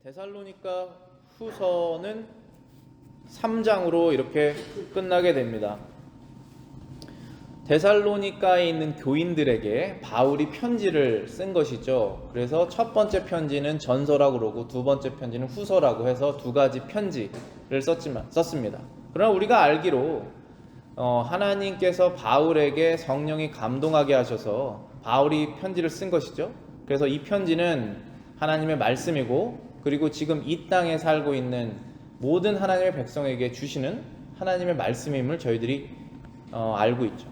데살로니가 후서는 3장으로 이렇게 끝나게 됩니다. 데살로니가에 있는 교인들에게 바울이 편지를 쓴 것이죠. 그래서 첫 번째 편지는 전서라고 그러고 두 번째 편지는 후서라고 해서 두 가지 편지를 썼습니다. 그러나 우리가 알기로 하나님께서 바울에게 성령이 감동하게 하셔서 바울이 편지를 쓴 것이죠. 그래서 이 편지는 하나님의 말씀이고, 그리고 지금 이 땅에 살고 있는 모든 하나님의 백성에게 주시는 하나님의 말씀임을 저희들이 알고 있죠.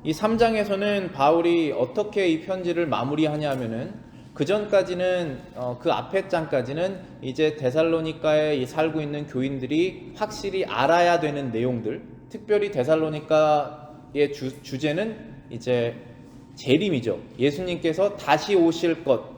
이 3장에서는 바울이 어떻게 이 편지를 마무리하냐 하면은, 그 전까지는 그 앞에 장까지는 이제 데살로니가에 살고 있는 교인들이 확실히 알아야 되는 내용들, 특별히 데살로니가의 주제는 이제 재림이죠. 예수님께서 다시 오실 것.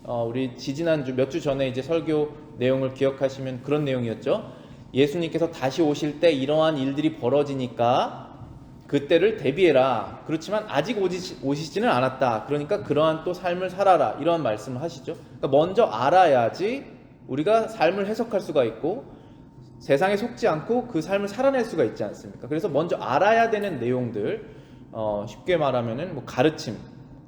우리 지지난주 몇 주 전에 이제 설교 내용을 기억하시면 그런 내용이었죠. 예수님께서 다시 오실 때 이러한 일들이 벌어지니까 그때를 대비해라. 그렇지만 아직 오시지는 않았다. 그러니까 그러한 또 삶을 살아라. 이러한 말씀을 하시죠. 그러니까 먼저 알아야지 우리가 삶을 해석할 수가 있고 세상에 속지 않고 그 삶을 살아낼 수가 있지 않습니까? 그래서 먼저 알아야 되는 내용들, 쉽게 말하면은 뭐 가르침,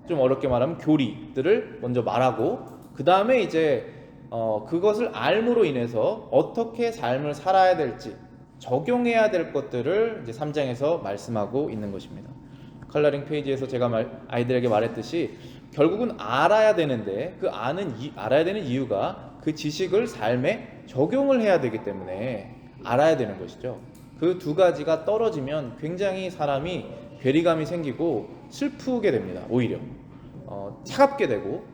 좀 어렵게 말하면 교리들을 먼저 말하고, 그 다음에 이제 그것을 알므로 인해서 어떻게 삶을 살아야 될지, 적용해야 될 것들을 이제 3장에서 말씀하고 있는 것입니다. 컬러링 페이지에서 제가 아이들에게 말했듯이 결국은 알아야 되는데, 그 알아야 되는 이유가 그 지식을 삶에 적용을 해야 되기 때문에 알아야 되는 것이죠. 그 두 가지가 떨어지면 굉장히 사람이 괴리감이 생기고 슬프게 됩니다. 오히려 차갑게 되고,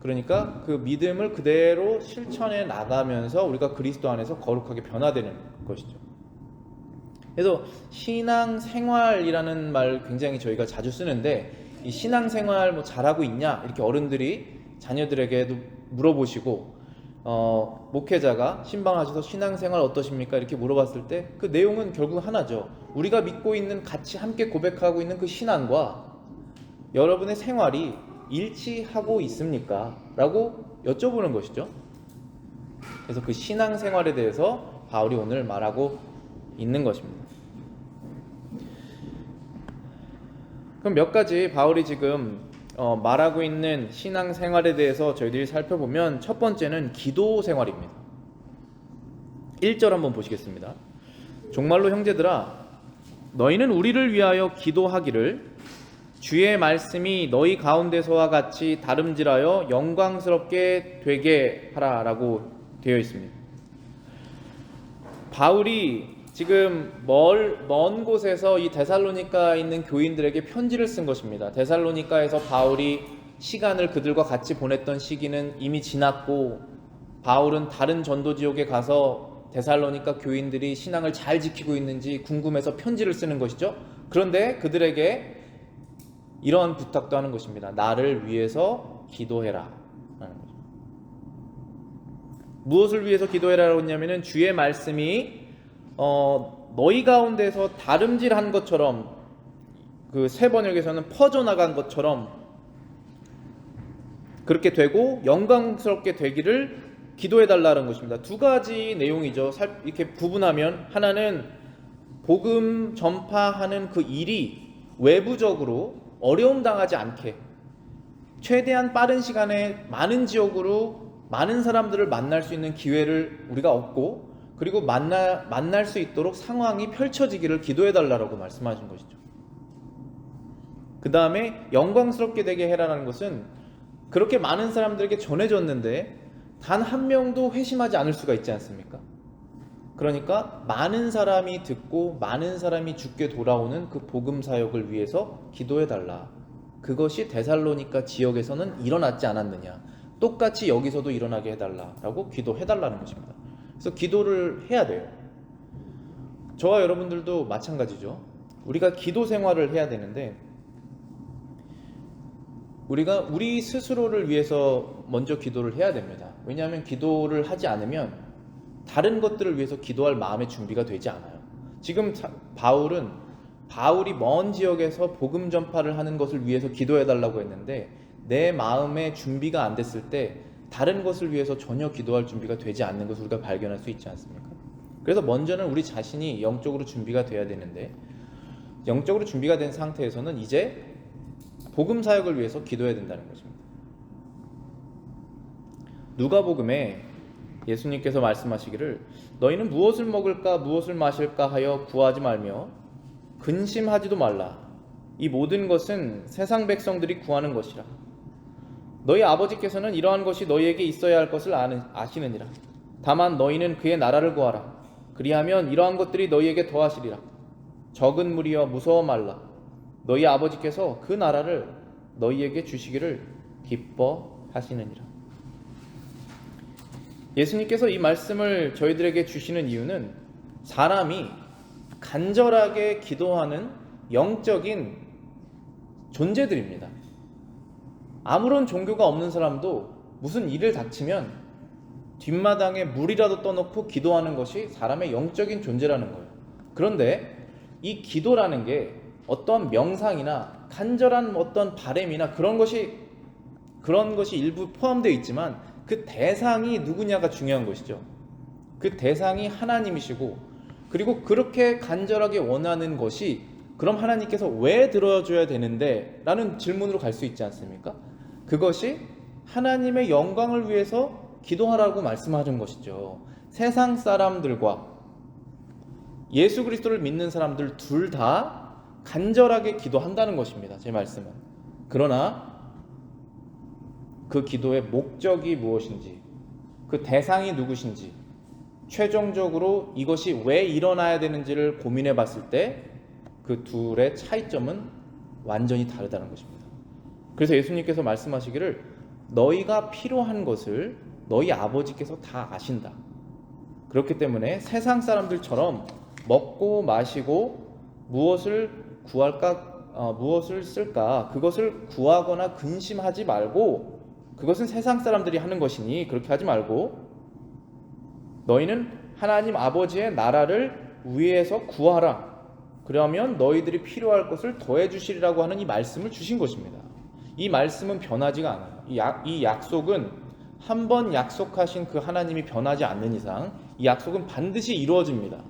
그러니까 그 믿음을 그대로 실천해 나가면서 우리가 그리스도 안에서 거룩하게 변화되는 것이죠. 그래서 신앙생활이라는 말 굉장히 저희가 자주 쓰는데, 이 신앙생활 뭐 잘하고 있냐 이렇게 어른들이 자녀들에게도 물어보시고, 목회자가 신방하셔서 신앙생활 어떠십니까 이렇게 물어봤을 때 그 내용은 결국 하나죠. 우리가 믿고 있는, 같이 함께 고백하고 있는 그 신앙과 여러분의 생활이 일치하고 있습니까? 라고 여쭤보는 것이죠. 그래서 그 신앙생활에 대해서 바울이 오늘 말하고 있는 것입니다. 그럼 몇 가지 바울이 지금 말하고 있는 신앙생활에 대해서 저희들이 살펴보면, 첫 번째는 기도 생활입니다. 1절 한번 보시겠습니다. 정말로 형제들아, 너희는 우리를 위하여 기도하기를 주의 말씀이 너희 가운데서와 같이 다름질하여 영광스럽게 되게 하라라고 되어 있습니다. 바울이 지금 먼 곳에서 이 데살로니가에 있는 교인들에게 편지를 쓴 것입니다. 데살로니가에서 바울이 시간을 그들과 같이 보냈던 시기는 이미 지났고, 바울은 다른 전도 지역에 가서 데살로니가 교인들이 신앙을 잘 지키고 있는지 궁금해서 편지를 쓰는 것이죠. 그런데 그들에게 이러한 부탁도 하는 것입니다. 나를 위해서 기도해라 라는 거죠. 무엇을 위해서 기도해라라고 했냐면은, 주의 말씀이 너희 가운데서 다름질한 것처럼, 그 새 번역에서는 퍼져나간 것처럼 그렇게 되고 영광스럽게 되기를 기도해달라는 것입니다. 두 가지 내용이죠. 이렇게 구분하면, 하나는 복음 전파하는 그 일이 외부적으로 어려움 당하지 않게 최대한 빠른 시간에 많은 지역으로 많은 사람들을 만날 수 있는 기회를 우리가 얻고, 그리고 만날 수 있도록 상황이 펼쳐지기를 기도해달라고 말씀하신 것이죠. 그 다음에 영광스럽게 되게 해라라는 것은, 그렇게 많은 사람들에게 전해졌는데 단 한 명도 회심하지 않을 수가 있지 않습니까? 그러니까 많은 사람이 듣고 많은 사람이 죽게 돌아오는 그 복음 사역을 위해서 기도해달라. 그것이 데살로니가 지역에서는 일어났지 않았느냐, 똑같이 여기서도 일어나게 해달라라고 기도해달라는 것입니다. 그래서 기도를 해야 돼요. 저와 여러분들도 마찬가지죠. 우리가 기도 생활을 해야 되는데, 우리가 우리 스스로를 위해서 먼저 기도를 해야 됩니다. 왜냐하면 기도를 하지 않으면 다른 것들을 위해서 기도할 마음의 준비가 되지 않아요. 지금 바울이 먼 지역에서 복음 전파를 하는 것을 위해서 기도해달라고 했는데, 내 마음의 준비가 안 됐을 때 다른 것을 위해서 전혀 기도할 준비가 되지 않는 것을 우리가 발견할 수 있지 않습니까? 그래서 먼저는 우리 자신이 영적으로 준비가 돼야 되는데, 영적으로 준비가 된 상태에서는 이제 복음 사역을 위해서 기도해야 된다는 것입니다. 누가복음에 예수님께서 말씀하시기를 너희는 무엇을 먹을까 무엇을 마실까 하여 구하지 말며 근심하지도 말라. 이 모든 것은 세상 백성들이 구하는 것이라. 너희 아버지께서는 이러한 것이 너희에게 있어야 할 것을 아시느니라. 다만 너희는 그의 나라를 구하라. 그리하면 이러한 것들이 너희에게 더하시리라. 적은 무리여 무서워 말라. 너희 아버지께서 그 나라를 너희에게 주시기를 기뻐하시느니라. 예수님께서 이 말씀을 저희들에게 주시는 이유는 사람이 간절하게 기도하는 영적인 존재들입니다. 아무런 종교가 없는 사람도 무슨 일을 닥치면 뒷마당에 물이라도 떠놓고 기도하는 것이 사람의 영적인 존재라는 거예요. 그런데 이 기도라는 게 어떤 명상이나 간절한 어떤 바램이나 그런 것이 일부 포함되어 있지만 그 대상이 누구냐가 중요한 것이죠. 그 대상이 하나님이시고, 그리고 그렇게 간절하게 원하는 것이 그럼 하나님께서 왜 들어줘야 되는데? 라는 질문으로 갈 수 있지 않습니까? 그것이 하나님의 영광을 위해서 기도하라고 말씀하신 것이죠. 세상 사람들과 예수 그리스도를 믿는 사람들 둘 다 간절하게 기도한다는 것입니다. 제 말씀은. 그러나 그 기도의 목적이 무엇인지, 그 대상이 누구신지, 최종적으로 이것이 왜 일어나야 되는지를 고민해 봤을 때 그 둘의 차이점은 완전히 다르다는 것입니다. 그래서 예수님께서 말씀하시기를 너희가 필요한 것을 너희 아버지께서 다 아신다. 그렇기 때문에 세상 사람들처럼 먹고 마시고 무엇을 구할까, 무엇을 쓸까, 그것을 구하거나 근심하지 말고, 그것은 세상 사람들이 하는 것이니 그렇게 하지 말고 너희는 하나님 아버지의 나라를 위해서 구하라. 그러면 너희들이 필요할 것을 더해 주시리라고 하는 이 말씀을 주신 것입니다. 이 말씀은 변하지가 않아요. 이 약속은 한 번 약속하신 그 하나님이 변하지 않는 이상 이 약속은 반드시 이루어집니다.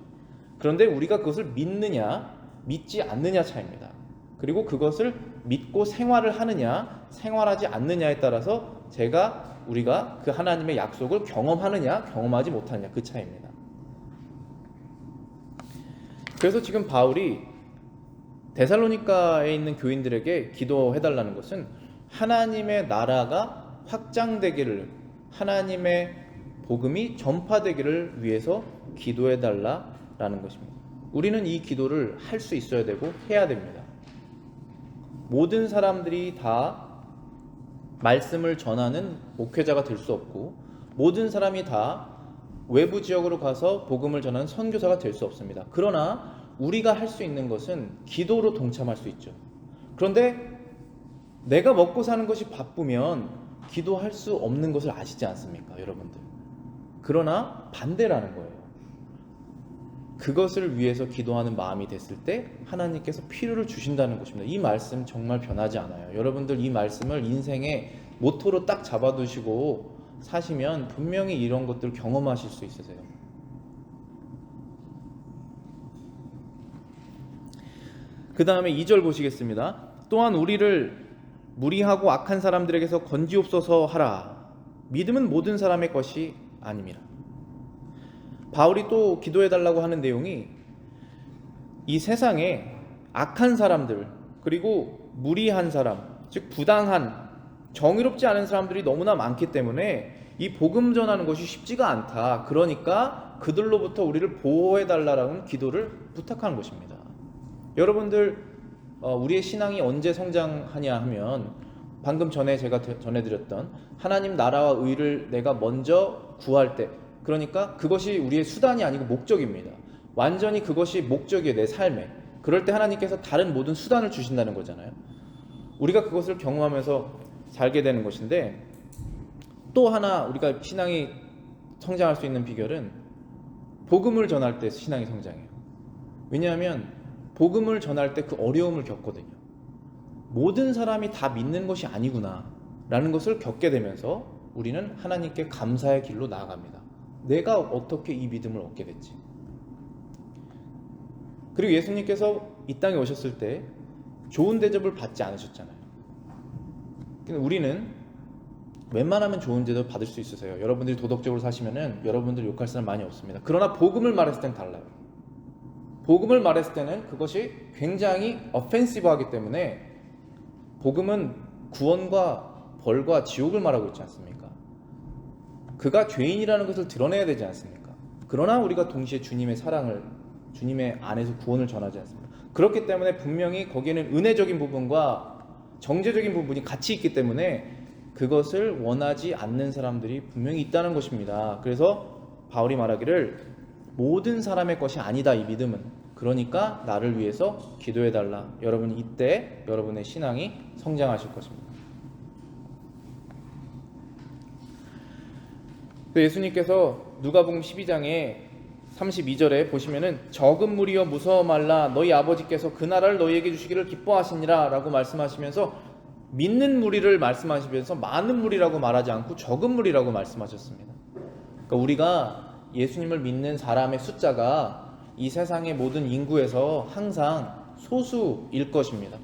그런데 우리가 그것을 믿느냐 믿지 않느냐 차이입니다. 그리고 그것을 믿고 생활을 하느냐 생활하지 않느냐에 따라서 우리가 그 하나님의 약속을 경험하느냐 경험하지 못하느냐 그 차이입니다. 그래서 지금 바울이 데살로니가에 있는 교인들에게 기도해달라는 것은 하나님의 나라가 확장되기를, 하나님의 복음이 전파되기를 위해서 기도해달라라는 것입니다. 우리는 이 기도를 할 수 있어야 되고 해야 됩니다. 모든 사람들이 다 말씀을 전하는 목회자가 될 수 없고, 모든 사람이 다 외부 지역으로 가서 복음을 전하는 선교사가 될 수 없습니다. 그러나 우리가 할 수 있는 것은 기도로 동참할 수 있죠. 그런데 내가 먹고 사는 것이 바쁘면 기도할 수 없는 것을 아시지 않습니까, 여러분들? 그러나 반대라는 거예요. 그것을 위해서 기도하는 마음이 됐을 때 하나님께서 필요를 주신다는 것입니다. 이 말씀 정말 변하지 않아요. 여러분들 이 말씀을 인생의 모토로 딱 잡아두시고 사시면 분명히 이런 것들을 경험하실 수 있으세요. 그 다음에 2절 보시겠습니다. 또한 우리를 무리하고 악한 사람들에게서 건지옵소서 하라. 믿음은 모든 사람의 것이 아님이라. 바울이 또 기도해달라고 하는 내용이 이 세상에 악한 사람들, 그리고 무리한 사람, 즉 부당한, 정의롭지 않은 사람들이 너무나 많기 때문에 이 복음 전하는 것이 쉽지가 않다. 그러니까 그들로부터 우리를 보호해달라는 기도를 부탁하는 것입니다. 여러분들 우리의 신앙이 언제 성장하냐 하면 방금 전에 제가 전해드렸던 하나님 나라와 의를 내가 먼저 구할 때, 그러니까 그것이 우리의 수단이 아니고 목적입니다. 완전히 그것이 목적이에요, 내 삶에. 그럴 때 하나님께서 다른 모든 수단을 주신다는 거잖아요. 우리가 그것을 경험하면서 살게 되는 것인데, 또 하나 우리가 신앙이 성장할 수 있는 비결은 복음을 전할 때 신앙이 성장해요. 왜냐하면 복음을 전할 때 그 어려움을 겪거든요. 모든 사람이 다 믿는 것이 아니구나 라는 것을 겪게 되면서 우리는 하나님께 감사의 길로 나아갑니다. 내가 어떻게 이 믿음을 얻게 됐지? 그리고 예수님께서 이 땅에 오셨을 때 좋은 대접을 받지 않으셨잖아요. 우리는 웬만하면 좋은 대접 받을 수 있으세요. 여러분들이 도덕적으로 사시면은 여러분들 욕할 사람 많이 없습니다. 그러나 복음을 말했을 땐 달라요. 복음을 말했을 때는 그것이 굉장히 어펜시브하기 때문에, 복음은 구원과 벌과 지옥을 말하고 있지 않습니까? 그가 죄인이라는 것을 드러내야 되지 않습니까? 그러나 우리가 동시에 주님의 사랑을, 주님의 안에서 구원을 전하지 않습니까? 그렇기 때문에 분명히 거기에는 은혜적인 부분과 정죄적인 부분이 같이 있기 때문에 그것을 원하지 않는 사람들이 분명히 있다는 것입니다. 그래서 바울이 말하기를 모든 사람의 것이 아니다, 이 믿음은. 그러니까 나를 위해서 기도해달라. 여러분, 이때 여러분의 신앙이 성장하실 것입니다. 예수님께서 누가복음 12장에 32절에 보시면은 적은 무리여 무서워 말라, 너희 아버지께서 그 나라를 너희에게 주시기를 기뻐하시니라 라고 말씀하시면서 믿는 무리를 말씀하시면서 많은 무리라고 말하지 않고 적은 무리라고 말씀하셨습니다. 그러니까 우리가 예수님을 믿는 사람의 숫자가 이 세상의 모든 인구에서 항상 소수일 것입니다.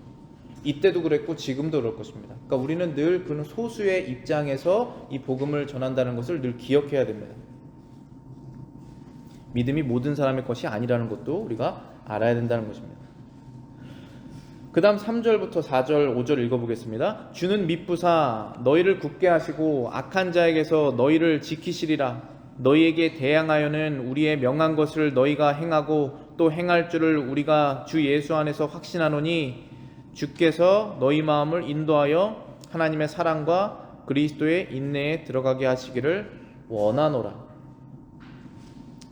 이때도 그랬고 지금도 그럴 것입니다. 그러니까 우리는 늘 그런 소수의 입장에서 이 복음을 전한다는 것을 늘 기억해야 됩니다. 믿음이 모든 사람의 것이 아니라는 것도 우리가 알아야 된다는 것입니다. 그 다음 3절부터 4절 5절 읽어보겠습니다. 주는 미쁘사 너희를 굳게 하시고 악한 자에게서 너희를 지키시리라. 너희에게 대항하여는 우리의 명한 것을 너희가 행하고 또 행할 줄을 우리가 주 예수 안에서 확신하노니 주께서 너희 마음을 인도하여 하나님의 사랑과 그리스도의 인내에 들어가게 하시기를 원하노라.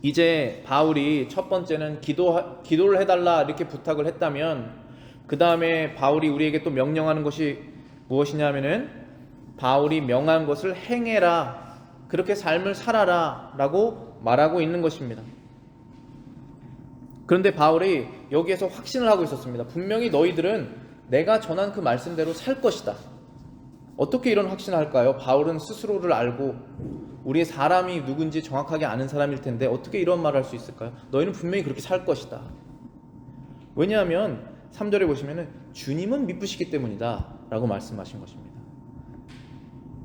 이제 바울이 첫 번째는 기도를 해달라 이렇게 부탁을 했다면, 그 다음에 바울이 우리에게 또 명령하는 것이 무엇이냐면은 바울이 명한 것을 행해라, 그렇게 삶을 살아라 라고 말하고 있는 것입니다. 그런데 바울이 여기에서 확신을 하고 있었습니다. 분명히 너희들은 내가 전한 그 말씀대로 살 것이다. 어떻게 이런 확신을 할까요? 바울은 스스로를 알고 우리의 사람이 누군지 정확하게 아는 사람일 텐데 어떻게 이런 말을 할 수 있을까요? 너희는 분명히 그렇게 살 것이다. 왜냐하면 3절에 보시면은 주님은 미쁘시기 때문이다 라고 말씀하신 것입니다.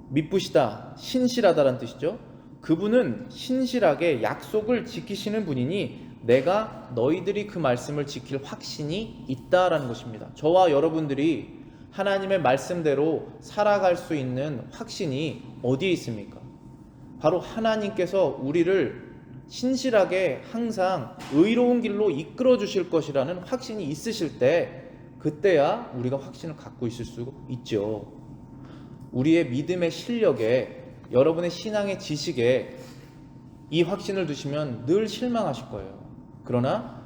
미쁘시다, 신실하다라는 뜻이죠. 그분은 신실하게 약속을 지키시는 분이니 내가 너희들이 그 말씀을 지킬 확신이 있다라는 것입니다. 저와 여러분들이 하나님의 말씀대로 살아갈 수 있는 확신이 어디에 있습니까? 바로 하나님께서 우리를 신실하게 항상 의로운 길로 이끌어 주실 것이라는 확신이 있으실 때, 그때야 우리가 확신을 갖고 있을 수 있죠. 우리의 믿음의 실력에, 여러분의 신앙의 지식에 이 확신을 두시면 늘 실망하실 거예요. 그러나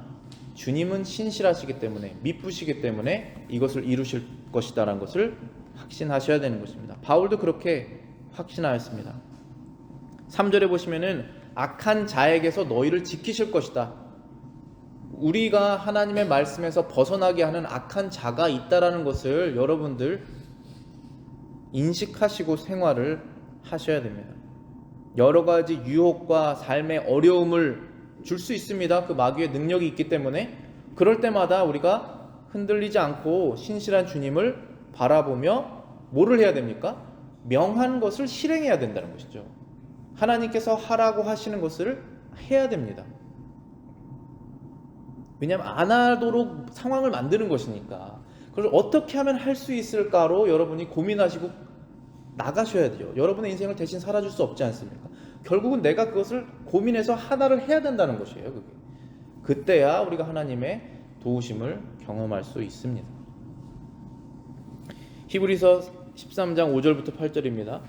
주님은 신실하시기 때문에, 미쁘시기 때문에 이것을 이루실 것이다라는 것을 확신하셔야 되는 것입니다. 바울도 그렇게 확신하였습니다. 3절에 보시면은 악한 자에게서 너희를 지키실 것이다. 우리가 하나님의 말씀에서 벗어나게 하는 악한 자가 있다라는 것을 여러분들 인식하시고 생활을 하셔야 됩니다. 여러 가지 유혹과 삶의 어려움을 줄 수 있습니다. 그 마귀의 능력이 있기 때문에. 그럴 때마다 우리가 흔들리지 않고 신실한 주님을 바라보며 뭐를 해야 됩니까? 명한 것을 실행해야 된다는 것이죠. 하나님께서 하라고 하시는 것을 해야 됩니다. 왜냐하면 안 하도록 상황을 만드는 것이니까. 그걸 어떻게 하면 할 수 있을까로 여러분이 고민하시고 나가셔야 돼요. 여러분의 인생을 대신 살아줄 수 없지 않습니까? 결국은 내가 그것을 고민해서 하나를 해야 된다는 것이에요. 그게. 그때야 우리가 하나님의 도우심을 경험할 수 있습니다. 히브리서 13장 5절부터 8절입니다.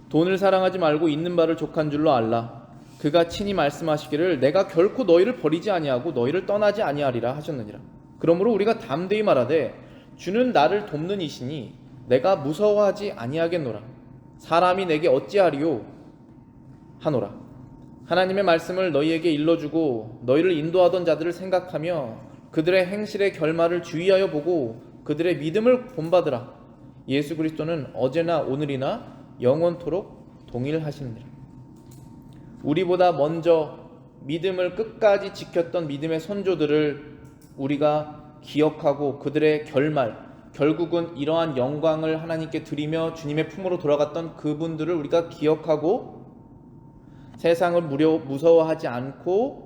돈을 사랑하지 말고 있는 바를 족한 줄로 알라. 그가 친히 말씀하시기를 내가 결코 너희를 버리지 아니하고 너희를 떠나지 아니하리라 하셨느니라. 그러므로 우리가 담대히 말하되 주는 나를 돕는 이시니 내가 무서워하지 아니하겠노라. 사람이 내게 어찌하리요 하노라. 하나님의 말씀을 너희에게 일러주고 너희를 인도하던 자들을 생각하며 그들의 행실의 결말을 주의하여 보고 그들의 믿음을 본받으라. 예수 그리스도는 어제나 오늘이나 영원토록 동일하시느니라. 우리보다 먼저 믿음을 끝까지 지켰던 믿음의 선조들을 우리가 기억하고 그들의 결국은 이러한 영광을 하나님께 드리며 주님의 품으로 돌아갔던 그분들을 우리가 기억하고 세상을 무서워하지 않고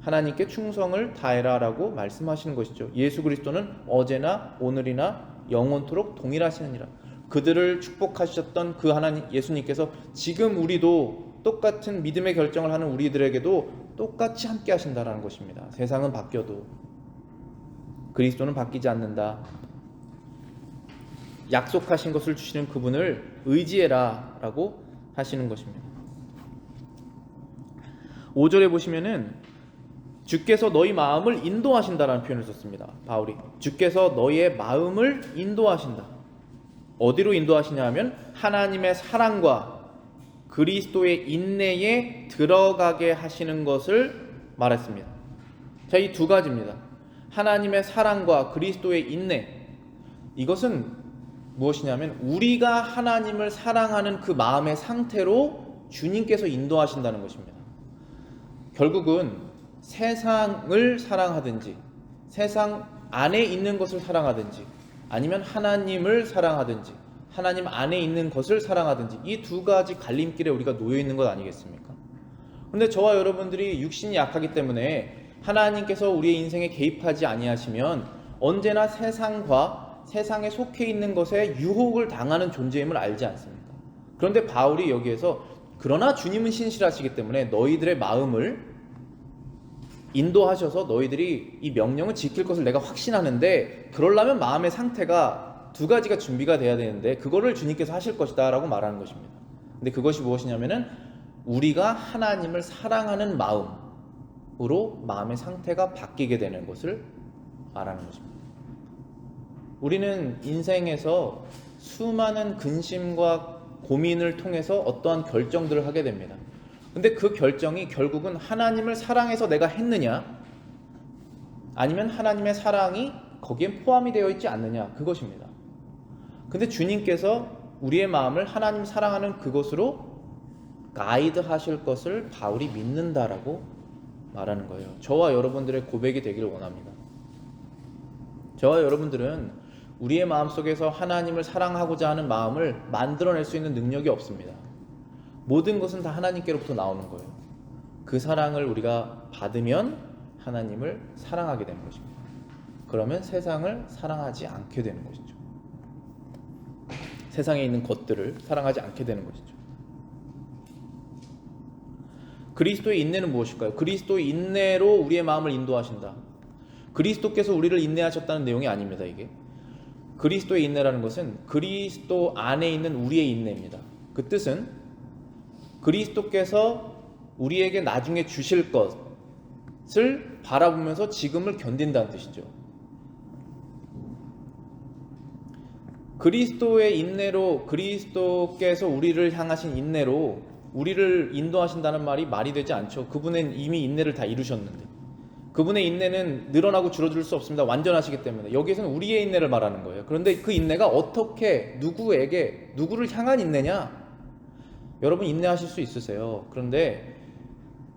하나님께 충성을 다해라라고 말씀하시는 것이죠. 예수 그리스도는 어제나 오늘이나 영원토록 동일하시느니라. 그들을 축복하셨던 그 하나님 예수님께서 지금 우리도 똑같은 믿음의 결정을 하는 우리들에게도 똑같이 함께 하신다라는 것입니다. 세상은 바뀌어도 그리스도는 바뀌지 않는다. 약속하신 것을 주시는 그분을 의지해라 라고 하시는 것입니다. 5절에 보시면은 주께서 너희 마음을 인도하신다라는 표현을 썼습니다. 바울이 주께서 너희의 마음을 인도하신다. 어디로 인도하시냐 하면 하나님의 사랑과 그리스도의 인내에 들어가게 하시는 것을 말했습니다. 자, 이 두 가지입니다. 하나님의 사랑과 그리스도의 인내, 이것은 무엇이냐면 우리가 하나님을 사랑하는 그 마음의 상태로 주님께서 인도하신다는 것입니다. 결국은 세상을 사랑하든지 세상 안에 있는 것을 사랑하든지 아니면 하나님을 사랑하든지 하나님 안에 있는 것을 사랑하든지 이 두 가지 갈림길에 우리가 놓여 있는 것 아니겠습니까? 그런데 저와 여러분들이 육신이 약하기 때문에 하나님께서 우리의 인생에 개입하지 아니하시면 언제나 세상과 세상에 속해 있는 것에 유혹을 당하는 존재임을 알지 않습니까? 그런데 바울이 여기에서 그러나 주님은 신실하시기 때문에 너희들의 마음을 인도하셔서 너희들이 이 명령을 지킬 것을 내가 확신하는데 그러려면 마음의 상태가 두 가지가 준비가 돼야 되는데 그거를 주님께서 하실 것이다 라고 말하는 것입니다. 근데 그것이 무엇이냐면은 우리가 하나님을 사랑하는 마음으로 마음의 상태가 바뀌게 되는 것을 말하는 것입니다. 우리는 인생에서 수많은 근심과 고민을 통해서 어떠한 결정들을 하게 됩니다. 근데 그 결정이 결국은 하나님을 사랑해서 내가 했느냐 아니면 하나님의 사랑이 거기에 포함이 되어 있지 않느냐, 그것입니다. 근데 주님께서 우리의 마음을 하나님 사랑하는 그것으로 가이드 하실 것을 바울이 믿는다라고 말하는 거예요. 저와 여러분들의 고백이 되기를 원합니다. 저와 여러분들은 우리의 마음속에서 하나님을 사랑하고자 하는 마음을 만들어낼 수 있는 능력이 없습니다. 모든 것은 다 하나님께로부터 나오는 거예요. 그 사랑을 우리가 받으면 하나님을 사랑하게 되는 것입니다. 그러면 세상을 사랑하지 않게 되는 것이죠. 세상에 있는 것들을 사랑하지 않게 되는 것이죠. 그리스도의 인내는 무엇일까요? 그리스도의 인내로 우리의 마음을 인도하신다. 그리스도께서 우리를 인내하셨다는 내용이 아닙니다. 이게 그리스도의 인내라는 것은 그리스도 안에 있는 우리의 인내입니다. 그 뜻은 그리스도께서 우리에게 나중에 주실 것을 바라보면서 지금을 견딘다는 뜻이죠. 그리스도의 인내로, 그리스도께서 우리를 향하신 인내로 우리를 인도하신다는 말이 되지 않죠. 그분은 이미 인내를 다 이루셨는데, 그분의 인내는 늘어나고 줄어들 수 없습니다. 완전하시기 때문에. 여기에서는 우리의 인내를 말하는 거예요. 그런데 그 인내가 어떻게 누구를 향한 인내냐? 여러분 인내하실 수 있으세요. 그런데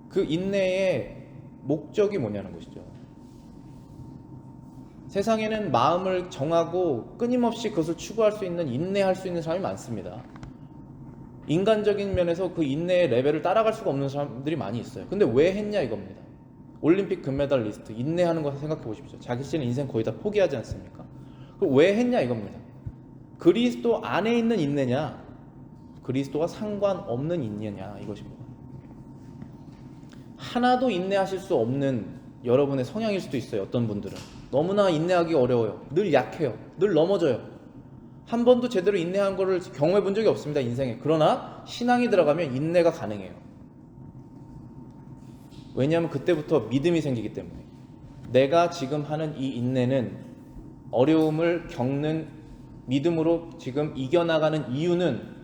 그 인내의 목적이 뭐냐는 것이죠. 세상에는 마음을 정하고 끊임없이 그것을 추구할 수 있는, 인내할 수 있는 사람이 많습니다. 인간적인 면에서 그 인내의 레벨을 따라갈 수가 없는 사람들이 많이 있어요. 근데 왜 했냐 이겁니다. 올림픽 금메달리스트 인내하는 거 생각해 보십시오. 자기 씨는 인생 거의 다 포기하지 않습니까? 그럼 왜 했냐 이겁니다. 그리스도 안에 있는 인내냐, 그리스도와 상관없는 인내냐, 이것입니다. 하나도 인내하실 수 없는 여러분의 성향일 수도 있어요. 어떤 분들은 너무나 인내하기 어려워요. 늘 약해요. 늘 넘어져요. 한 번도 제대로 인내한 거를 경험해 본 적이 없습니다, 인생에. 그러나 신앙이 들어가면 인내가 가능해요. 왜냐하면 그때부터 믿음이 생기기 때문에. 내가 지금 하는 이 인내는 어려움을 겪는 믿음으로 지금 이겨나가는 이유는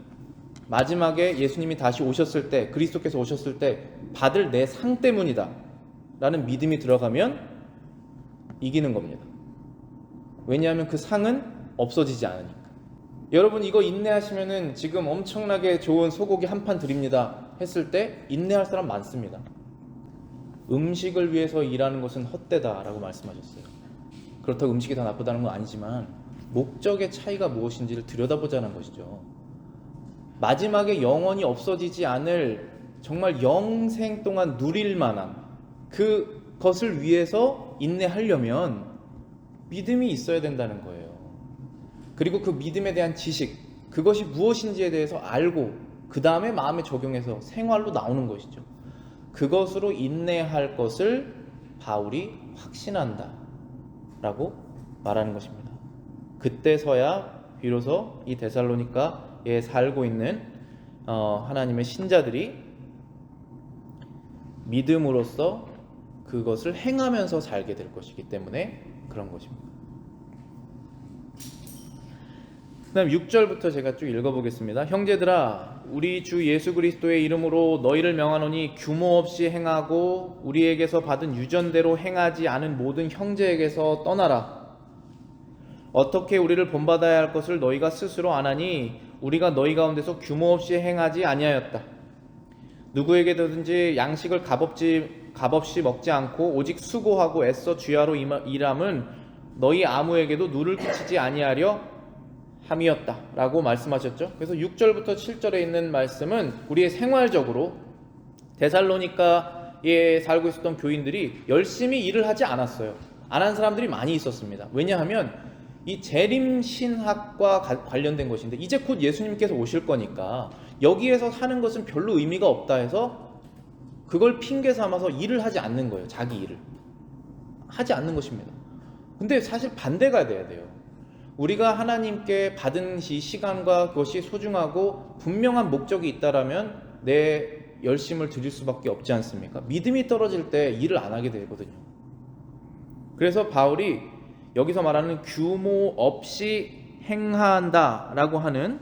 마지막에 예수님이 다시 오셨을 때, 그리스도께서 오셨을 때 받을 내 상 때문이다 라는 믿음이 들어가면 이기는 겁니다. 왜냐하면 그 상은 없어지지 않으니까. 여러분 이거 인내하시면은 지금 엄청나게 좋은 소고기 한 판 드립니다 했을 때 인내할 사람 많습니다. 음식을 위해서 일하는 것은 헛되다라고 말씀하셨어요. 그렇다고 음식이 더 나쁘다는 건 아니지만 목적의 차이가 무엇인지를 들여다보자는 것이죠. 마지막에 영원히 없어지지 않을 정말 영생 동안 누릴 만한 그것을 위해서 인내하려면 믿음이 있어야 된다는 거예요. 그리고 그 믿음에 대한 지식, 그것이 무엇인지에 대해서 알고 그 다음에 마음에 적용해서 생활로 나오는 것이죠. 그것으로 인내할 것을 바울이 확신한다 라고 말하는 것입니다. 그때서야 비로소 이 데살로니가에 살고 있는 하나님의 신자들이 믿음으로써 그것을 행하면서 살게 될 것이기 때문에 그런 것입니다. 그 다음 6절부터 제가 쭉 읽어보겠습니다. 형제들아, 우리 주 예수 그리스도의 이름으로 너희를 명하노니 규모 없이 행하고 우리에게서 받은 유전대로 행하지 않은 모든 형제에게서 떠나라. 어떻게 우리를 본받아야 할 것을 너희가 스스로 아나니 우리가 너희 가운데서 규모 없이 행하지 아니하였다. 누구에게든지 양식을 값없이 먹지 않고 오직 수고하고 애써 주야로 일함은 너희 아무에게도 누를 끼치지 아니하려 함이었다 라고 말씀하셨죠. 그래서 6절부터 7절에 있는 말씀은 우리의 생활적으로 데살로니가에 살고 있었던 교인들이 열심히 일을 하지 않았어요. 안 한 사람들이 많이 있었습니다. 왜냐하면 이 재림신학과 관련된 것인데 이제 곧 예수님께서 오실 거니까 여기에서 사는 것은 별로 의미가 없다 해서 그걸 핑계 삼아서 일을 하지 않는 거예요. 자기 일을 하지 않는 것입니다. 근데 사실 반대가 돼야 돼요. 우리가 하나님께 받은 이 시간과 그것이 소중하고 분명한 목적이 있다라면 내 열심을 드릴 수밖에 없지 않습니까? 믿음이 떨어질 때 일을 안 하게 되거든요. 그래서 바울이 여기서 말하는 규모 없이 행한다 라고 하는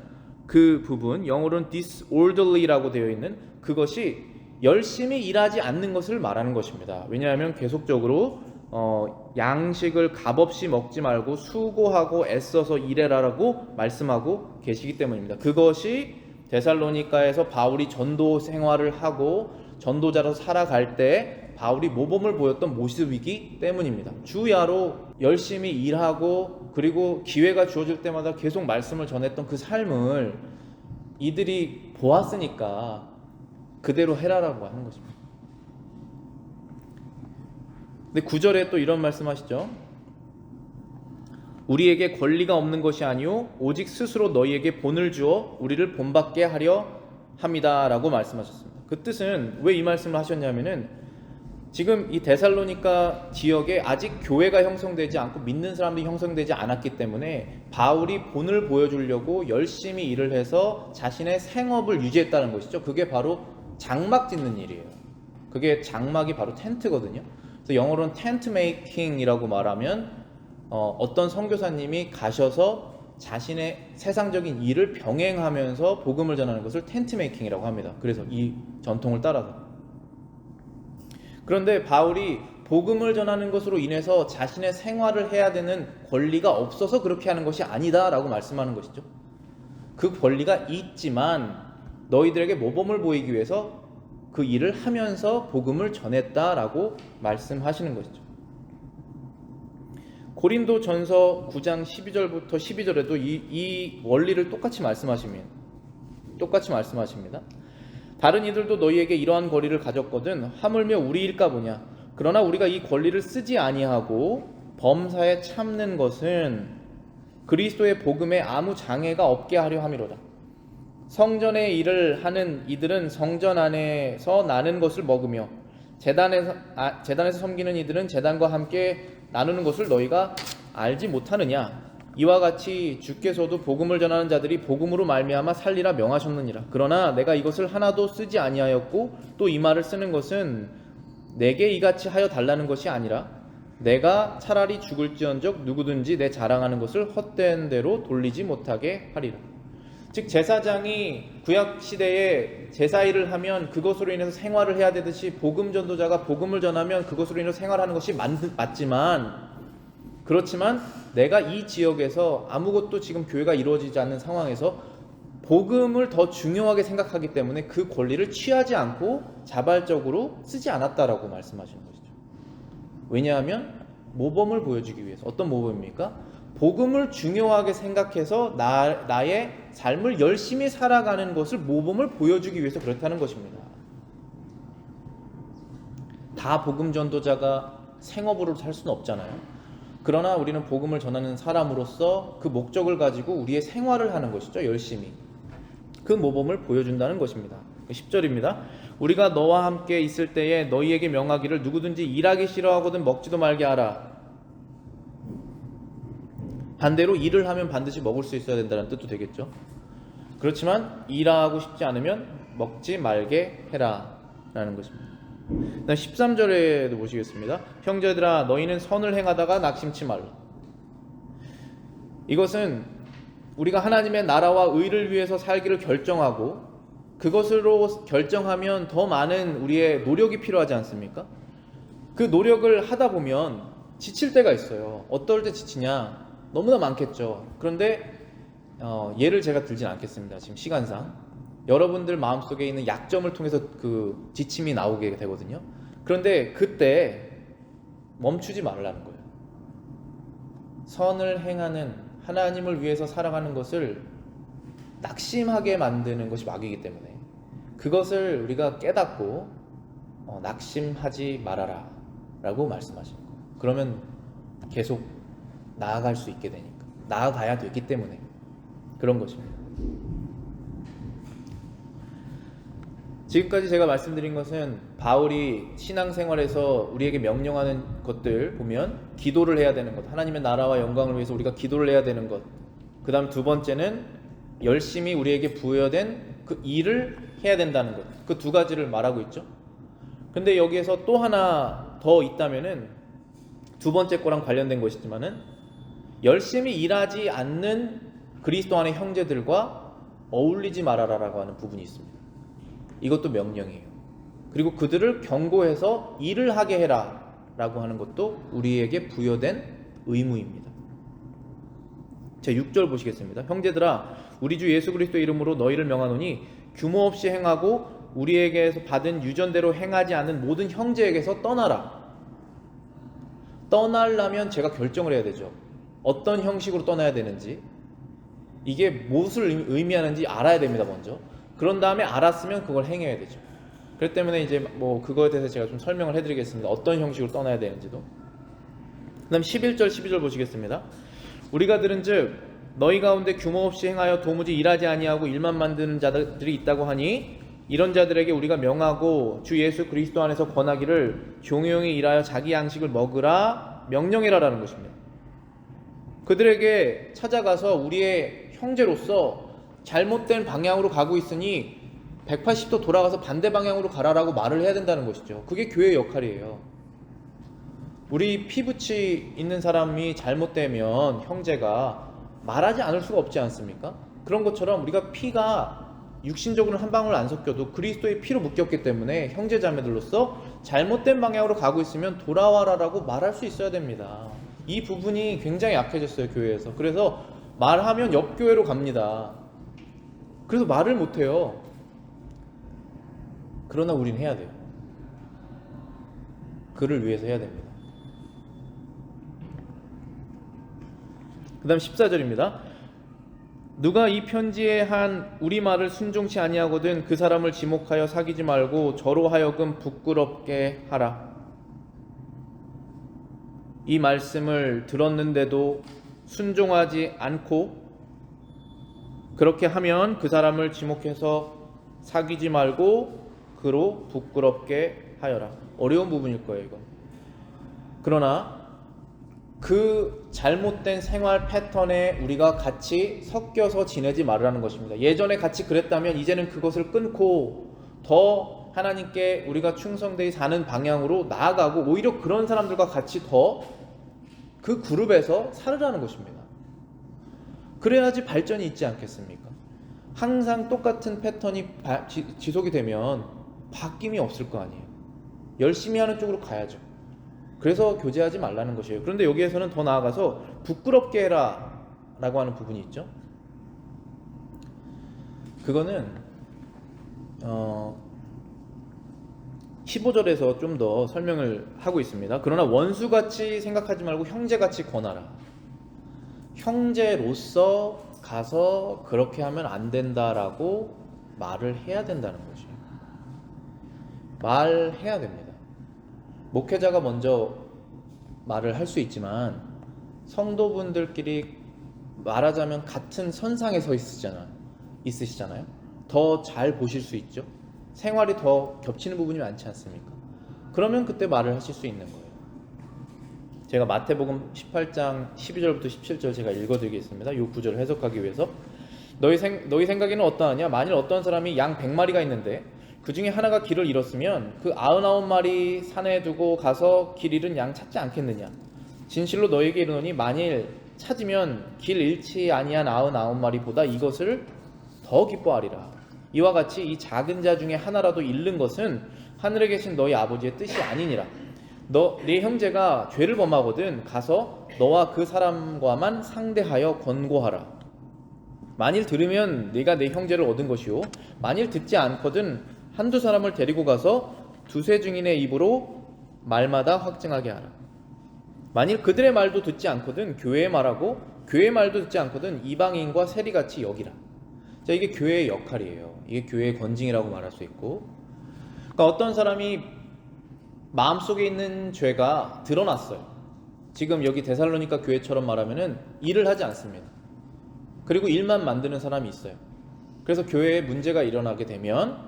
그 부분, 영어로는 disorderly라고 되어 있는 그것이 열심히 일하지 않는 것을 말하는 것입니다. 왜냐하면 계속적으로 양식을 값없이 먹지 말고 수고하고 애써서 일해라라고 말씀하고 계시기 때문입니다. 그것이 데살로니가에서 바울이 전도 생활을 하고 전도자로 살아갈 때 바울이 모범을 보였던 모습이기 때문입니다. 주야로 열심히 일하고 그리고 기회가 주어질 때마다 계속 말씀을 전했던 그 삶을 이들이 보았으니까 그대로 해라라고 하는 것입니다. 근데 9절에 또 이런 말씀하시죠. 우리에게 권리가 없는 것이 아니오 오직 스스로 너희에게 본을 주어 우리를 본받게 하려 합니다 라고 말씀하셨습니다. 그 뜻은 왜 이 말씀을 하셨냐면은 지금 이 데살로니가 지역에 아직 교회가 형성되지 않고 믿는 사람들이 형성되지 않았기 때문에 바울이 본을 보여주려고 열심히 일을 해서 자신의 생업을 유지했다는 것이죠. 그게 바로 장막 짓는 일이에요. 그게 장막이 바로 텐트거든요. 그래서 영어로는 텐트 메이킹이라고 말하면 어떤 선교사님이 가셔서 자신의 세상적인 일을 병행하면서 복음을 전하는 것을 텐트 메이킹이라고 합니다. 그래서 이 전통을 따라서. 그런데 바울이 복음을 전하는 것으로 인해서 자신의 생활을 해야 되는 권리가 없어서 그렇게 하는 것이 아니다 라고 말씀하는 것이죠. 그 권리가 있지만 너희들에게 모범을 보이기 위해서 그 일을 하면서 복음을 전했다라고 말씀하시는 것이죠. 고린도 전서 9장 12절부터 12절에도 이 원리를 똑같이 말씀하십니다. 다른 이들도 너희에게 이러한 권리를 가졌거든 하물며 우리일까 보냐. 그러나 우리가 이 권리를 쓰지 아니하고 범사에 참는 것은 그리스도의 복음에 아무 장애가 없게 하려 함이로다. 성전의 일을 하는 이들은 성전 안에서 나는 것을 먹으며 제단에서 섬기는 이들은 제단과 함께 나누는 것을 너희가 알지 못하느냐. 이와 같이 주께서도 복음을 전하는 자들이 복음으로 말미암아 살리라 명하셨느니라. 그러나 내가 이것을 하나도 쓰지 아니하였고 또 이 말을 쓰는 것은 내게 이같이 하여 달라는 것이 아니라 내가 차라리 죽을지언정 누구든지 내 자랑하는 것을 헛된 대로 돌리지 못하게 하리라. 즉 제사장이 구약 시대에 제사 일을 하면 그것으로 인해서 생활을 해야 되듯이 복음 전도자가 복음을 전하면 그것으로 인해서 생활하는 것이 맞지만 그렇지만 내가 이 지역에서 아무것도 지금 교회가 이루어지지 않는 상황에서 복음을 더 중요하게 생각하기 때문에 그 권리를 취하지 않고 자발적으로 쓰지 않았다라고 말씀하시는 것이죠. 왜냐하면 모범을 보여주기 위해서. 어떤 모범입니까? 복음을 중요하게 생각해서 나의 삶을 열심히 살아가는 것을 모범을 보여주기 위해서 그렇다는 것입니다. 다 복음 전도자가 생업으로 살 수는 없잖아요. 그러나 우리는 복음을 전하는 사람으로서 그 목적을 가지고 우리의 생활을 하는 것이죠. 열심히. 그 모범을 보여준다는 것입니다. 10절입니다. 우리가 너와 함께 있을 때에 너희에게 명하기를 누구든지 일하기 싫어하거든 먹지도 말게 하라. 반대로 일을 하면 반드시 먹을 수 있어야 된다는 뜻도 되겠죠. 그렇지만 일하고 싶지 않으면 먹지 말게 해라 라는 것입니다. 13절에도 보시겠습니다. 형제들아 너희는 선을 행하다가 낙심치 말라. 이것은 우리가 하나님의 나라와 의를 위해서 살기를 결정하고 그것으로 결정하면 더 많은 우리의 노력이 필요하지 않습니까? 그 노력을 하다 보면 지칠 때가 있어요. 어떨 때 지치냐? 너무나 많겠죠. 그런데 예를 제가 들진 않겠습니다. 지금 시간상. 여러분들 마음속에 있는 약점을 통해서 그 지침이 나오게 되거든요. 그런데 그때 멈추지 말라는 거예요. 선을 행하는 하나님을 위해서 살아가는 것을 낙심하게 만드는 것이 마귀이기 때문에 그것을 우리가 깨닫고 낙심하지 말아라 라고 말씀하시는 거예요. 그러면 계속 나아갈 수 있게 되니까 나아가야 되기 때문에 그런 것입니다. 지금까지 제가 말씀드린 것은 바울이 신앙생활에서 우리에게 명령하는 것들 보면 기도를 해야 되는 것, 하나님의 나라와 영광을 위해서 우리가 기도를 해야 되는 것, 그 다음 두 번째는 열심히 우리에게 부여된 그 일을 해야 된다는 것, 그 두 가지를 말하고 있죠. 근데 여기에서 또 하나 더 있다면은 두 번째 거랑 관련된 것이지만은 열심히 일하지 않는 그리스도 안의 형제들과 어울리지 말아라라고 하는 부분이 있습니다. 이것도 명령이에요. 그리고 그들을 경고해서 일을 하게 해라 라고 하는 것도 우리에게 부여된 의무입니다. 자, 6절 보시겠습니다. 형제들아 우리 주 예수 그리스도 이름으로 너희를 명하노니 규모 없이 행하고 우리에게서 받은 유전대로 행하지 않는 모든 형제에게서 떠나라. 떠나려면 제가 결정을 해야 되죠. 어떤 형식으로 떠나야 되는지, 이게 무엇을 의미하는지 알아야 됩니다. 먼저. 그런 다음에 알았으면 그걸 행해야 되죠. 그렇기 때문에 이제 뭐 그거에 대해서 제가 좀 설명을 해드리겠습니다. 어떤 형식으로 떠나야 되는지도. 그 다음 11절 12절 보시겠습니다. 우리가 들은즉 너희 가운데 규모 없이 행하여 도무지 일하지 아니하고 일만 만드는 자들이 있다고 하니 이런 자들에게 우리가 명하고 주 예수 그리스도 안에서 권하기를 종용히 일하여 자기 양식을 먹으라 명령해라라는 것입니다. 그들에게 찾아가서 우리의 형제로서 잘못된 방향으로 가고 있으니 180도 돌아가서 반대 방향으로 가라라고 말을 해야 된다는 것이죠. 그게 교회의 역할이에요. 우리 피부치 있는 사람이 잘못되면 형제가 말하지 않을 수가 없지 않습니까? 그런 것처럼 우리가 피가 육신적으로는 한 방울 안 섞여도 그리스도의 피로 묶였기 때문에 형제자매들로서 잘못된 방향으로 가고 있으면 돌아와라라고 말할 수 있어야 됩니다. 이 부분이 굉장히 약해졌어요, 교회에서. 그래서 말하면 옆 교회로 갑니다. 그래서 말을 못해요. 그러나 우리는 해야 돼요. 그를 위해서 해야 됩니다. 그 다음 14절입니다. 누가 이 편지에 한 우리 말을 순종치 아니하거든 그 사람을 지목하여 사귀지 말고 저로 하여금 부끄럽게 하라. 이 말씀을 들었는데도 순종하지 않고 그렇게 하면 그 사람을 지목해서 사귀지 말고 그로 부끄럽게 하여라. 어려운 부분일 거예요, 이건. 그러나 그 잘못된 생활 패턴에 우리가 같이 섞여서 지내지 말라는 것입니다. 예전에 같이 그랬다면 이제는 그것을 끊고 더 하나님께 우리가 충성되이 사는 방향으로 나아가고 오히려 그런 사람들과 같이 더 그 그룹에서 살으라는 것입니다. 그래야지 발전이 있지 않겠습니까? 항상 똑같은 패턴이 지속이 되면 바뀜이 없을 거 아니에요. 열심히 하는 쪽으로 가야죠. 그래서 교제하지 말라는 것이에요. 그런데 여기에서는 더 나아가서 부끄럽게 해라 라고 하는 부분이 있죠. 그거는 15절에서 좀 더 설명을 하고 있습니다. 그러나 원수같이 생각하지 말고 형제같이 권하라. 형제로서 가서 그렇게 하면 안 된다라고 말을 해야 된다는 거죠. 말해야 됩니다. 목회자가 먼저 말을 할 수 있지만 성도분들끼리 말하자면 같은 선상에 서 있으시잖아요. 더 잘 보실 수 있죠. 생활이 더 겹치는 부분이 많지 않습니까? 그러면 그때 말을 하실 수 있는 거예요. 제가 마태복음 18장 12절부터 17절 제가 읽어드리겠습니다. 이 구절을 해석하기 위해서. 너희 생각에는 어떠하냐? 만일 어떤 사람이 양 100마리가 있는데 그 중에 하나가 길을 잃었으면 그 99마리 산에 두고 가서 길 잃은 양 찾지 않겠느냐? 진실로 너희에게 이르노니 만일 찾으면 길 잃지 아니한 99마리보다 이것을 더 기뻐하리라. 이와 같이 이 작은 자 중에 하나라도 잃는 것은 하늘에 계신 너희 아버지의 뜻이 아니니라. 네 형제가 죄를 범하거든 가서 너와 그 사람과만 상대하여 권고하라. 만일 들으면 네가 내 형제를 얻은 것이요 만일 듣지 않거든 한두 사람을 데리고 가서 두세 증인의 입으로 말마다 확증하게 하라. 만일 그들의 말도 듣지 않거든 교회의 말하고 교회의 말도 듣지 않거든 이방인과 세리같이 여기라. 자, 이게 교회의 역할이에요. 이게 교회의 권징이라고 말할 수 있고, 그러니까 어떤 사람이 마음속에 있는 죄가 드러났어요. 지금 여기 데살로니가 교회처럼 말하면은 일을 하지 않습니다. 그리고 일만 만드는 사람이 있어요. 그래서 교회에 문제가 일어나게 되면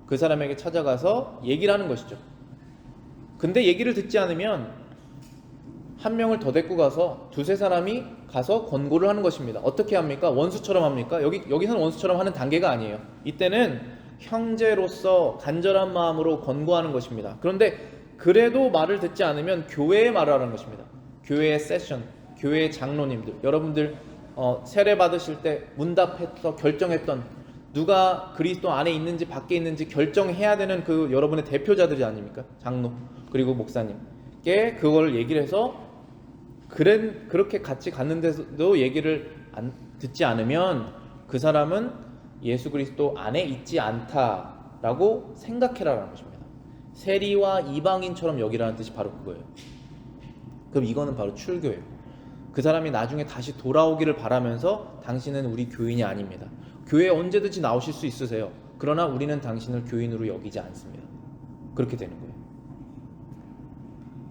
그 사람에게 찾아가서 얘기를 하는 것이죠. 근데 얘기를 듣지 않으면 한 명을 더 데리고 가서 두세 사람이 가서 권고를 하는 것입니다. 어떻게 합니까? 원수처럼 합니까? 여기서는 원수처럼 하는 단계가 아니에요. 이때는 형제로서 간절한 마음으로 권고하는 것입니다. 그런데 그래도 말을 듣지 않으면 교회에 말을 하는 것입니다. 교회의 세션, 교회의 장로님들, 여러분들 세례 받으실 때 문답해서 결정했던 누가 그리스도 안에 있는지 밖에 있는지 결정해야 되는 그 여러분의 대표자들이 아닙니까? 장로 그리고 목사님께 그걸 얘기를 해서 그렇게 같이 갔는데도 얘기를 듣지 않으면 그 사람은 예수 그리스도 안에 있지 않다라고 생각해라라는 것입니다. 세리와 이방인처럼 여기라는 뜻이 바로 그거예요. 그럼 이거는 바로 출교예요. 그 사람이 나중에 다시 돌아오기를 바라면서 당신은 우리 교인이 아닙니다. 교회에 언제든지 나오실 수 있으세요. 그러나 우리는 당신을 교인으로 여기지 않습니다. 그렇게 되는 거예요.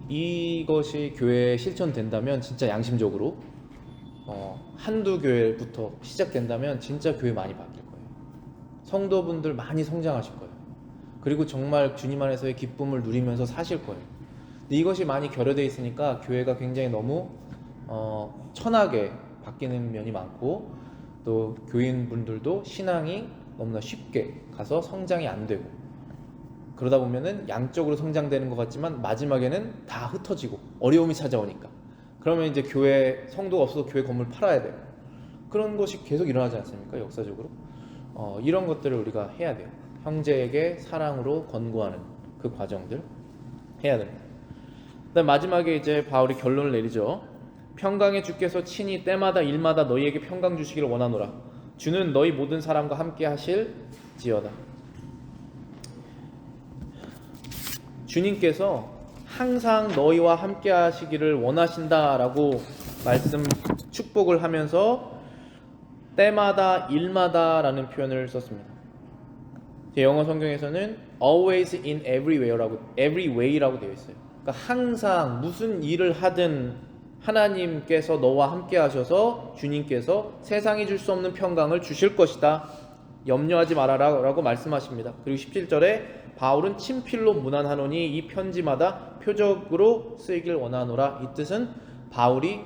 이것이 교회에 실천된다면 진짜 양심적으로 한두 교회부터 시작된다면 진짜 교회 많이 바뀔 거예요. 성도분들 많이 성장하실 거예요. 그리고 정말 주님 안에서의 기쁨을 누리면서 사실 거예요. 근데 이것이 많이 결여되어 있으니까 교회가 굉장히 너무 천하게 바뀌는 면이 많고 또 교인분들도 신앙이 너무나 쉽게 가서 성장이 안 되고 그러다 보면은 양쪽으로 성장되는 것 같지만 마지막에는 다 흩어지고 어려움이 찾아오니까 그러면 이제 교회 성도가 없어서 교회 건물 팔아야 돼요. 그런 것이 계속 일어나지 않습니까? 역사적으로 이런 것들을 우리가 해야 돼요. 형제에게 사랑으로 권고하는 그 과정들 해야 됩니다. 그다음 마지막에 이제 바울이 결론을 내리죠. 평강의 주께서 친히 때마다 일마다 너희에게 평강 주시기를 원하노라. 주는 너희 모든 사람과 함께 하실지어다. 주님께서 항상 너희와 함께 하시기를 원하신다라고 축복을 하면서 때마다 일마다라는 표현을 썼습니다. 제 영어 성경에서는 always in every way라고 되어 있어요. 그러니까 항상 무슨 일을 하든 하나님께서 너와 함께 하셔서 주님께서 세상이 줄 수 없는 평강을 주실 것이다. 염려하지 말아라 라고 말씀하십니다. 그리고 17절에 바울은 친필로 문안하노니 이 편지마다 표적으로 쓰이길 원하노라. 이 뜻은 바울이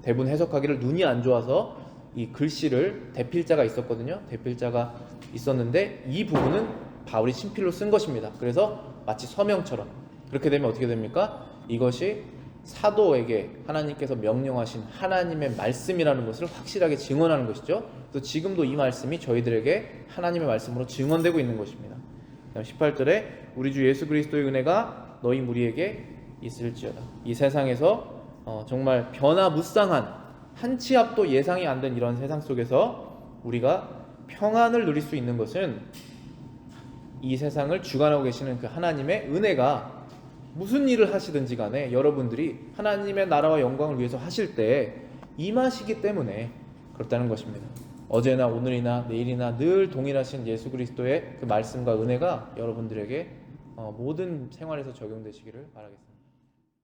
대부분 해석하기를 눈이 안 좋아서 이 글씨를 대필자가 있었거든요. 대필자가 있었는데 이 부분은 바울이 친필로 쓴 것입니다. 그래서 마치 서명처럼 그렇게 되면 어떻게 됩니까? 이것이 사도에게 하나님께서 명령하신 하나님의 말씀이라는 것을 확실하게 증언하는 것이죠. 또 지금도 이 말씀이 저희들에게 하나님의 말씀으로 증언되고 있는 것입니다. 18절에 우리 주 예수 그리스도의 은혜가 너희 무리에게 있을지어다. 이 세상에서 정말 변화무쌍한 한 치 앞도 예상이 안 된 이런 세상 속에서 우리가 평안을 누릴 수 있는 것은 이 세상을 주관하고 계시는 그 하나님의 은혜가 무슨 일을 하시든지 간에 여러분들이 하나님의 나라와 영광을 위해서 하실 때 임하시기 때문에 그렇다는 것입니다. 어제나 오늘이나 내일이나 늘 동일하신 예수 그리스도의 그 말씀과 은혜가 여러분들에게 모든 생활에서 적용되시기를 바라겠습니다.